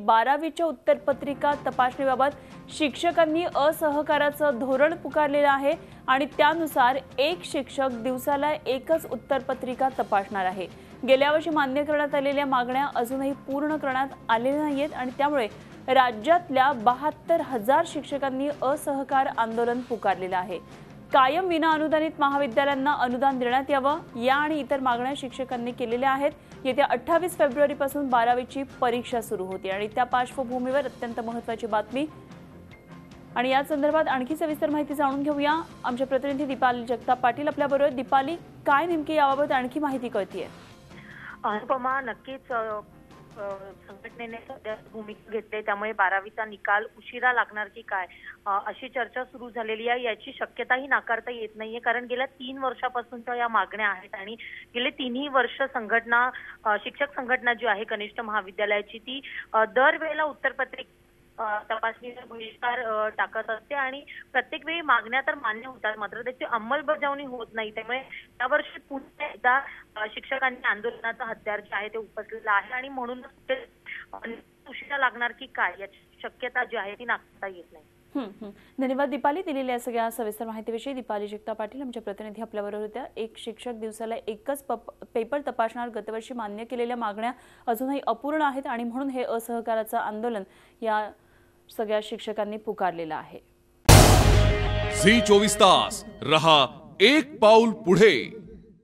12वीच्या उत्तरपत्रिका तपासणीबाबत शिक्षकांनी असहकाराचं धोरण पुकारलेलं आहे आणि त्यानुसार एक शिक्षक दिवसाला एकच उत्तरपत्रिका तपासणार आहे। गेल्या वर्षी मान्य करण्यात आलेल्या मागण्या अजूनही पूर्ण करण्यात आलेल्या नाहीत आणि त्यामुळे राज्यातल्या 72,000 शिक्षकांनी असहकार आंदोलन पुकारलेलं आहे। कायम विना अनुदानित महाविद्यालयांना अनुदान देण्यात यावं या आणि इतर मागण्या शिक्षकांनी केलेल्या आहेत। येत्या 28 फेब्रुवारीपासून 12वीची परीक्षा सुरू होती आणि त्या पार्श्वभूमीवर अत्यंत महत्त्वाची बातमी आणि या संदर्भात आणखी सविस्तर माहिती जाणून घेऊया। आमचे प्रतिनिधी दीपाली जगताप पाटील आपल्याबरोबर। दीपाली, काय नेमकी याबाबत आणखी माहिती कळतीये? अनुपमा, नक्कीच संघटनेने सध्या भूमिका घेतली, त्यामुळे 12वीचा निकाल उशिरा लागणार की काय अशी चर्चा सुरू झालेली आहे। याची शक्यताही नाकारता येत नाहीये, कारण गेल्या 3 वर्षापासूनच्या या मागण्या आहेत आणि गेले 3ही वर्ष संघटना शिक्षक संघटना जी आहे कनिष्ठ महाविद्यालयाची ती दरवेळेला उत्तरपत्रिका तपासणीचा बहिष्कार टाकत असते आणि प्रत्येक वेळी मागण्या तर मान्य होतात, मात्र त्याची अंमलबजावणी होत नाही। त्यामुळे यावर्षी पुन्हा एकदा शिक्षकांनी आंदोलनाचं हत्यार जे आहे ते उपसलेलं आहे आणि म्हणूनच उशिरा लागणार की काय याची शक्यता जी आहे ती नाकारता येत नाही। धन्यवाद दीपाली, दिलेल्या सगळ्या सविस्तर माहितीविषयी। दीपाली जगताप पाटील आमचे प्रतिनिधी आपल्याबरोबर होत्या। एक शिक्षक दिवसाला एकच पेपर तपासणार गतवर्षी मान्य केलेल्या मागण्या अजूनही अपूर्ण आहेत आणि म्हणून हे असहकाराचं आंदोलन या सगळ्या शिक्षकांनी पुकारलेलं आहे। झी 24 तास रहा एक पाऊल पुढे।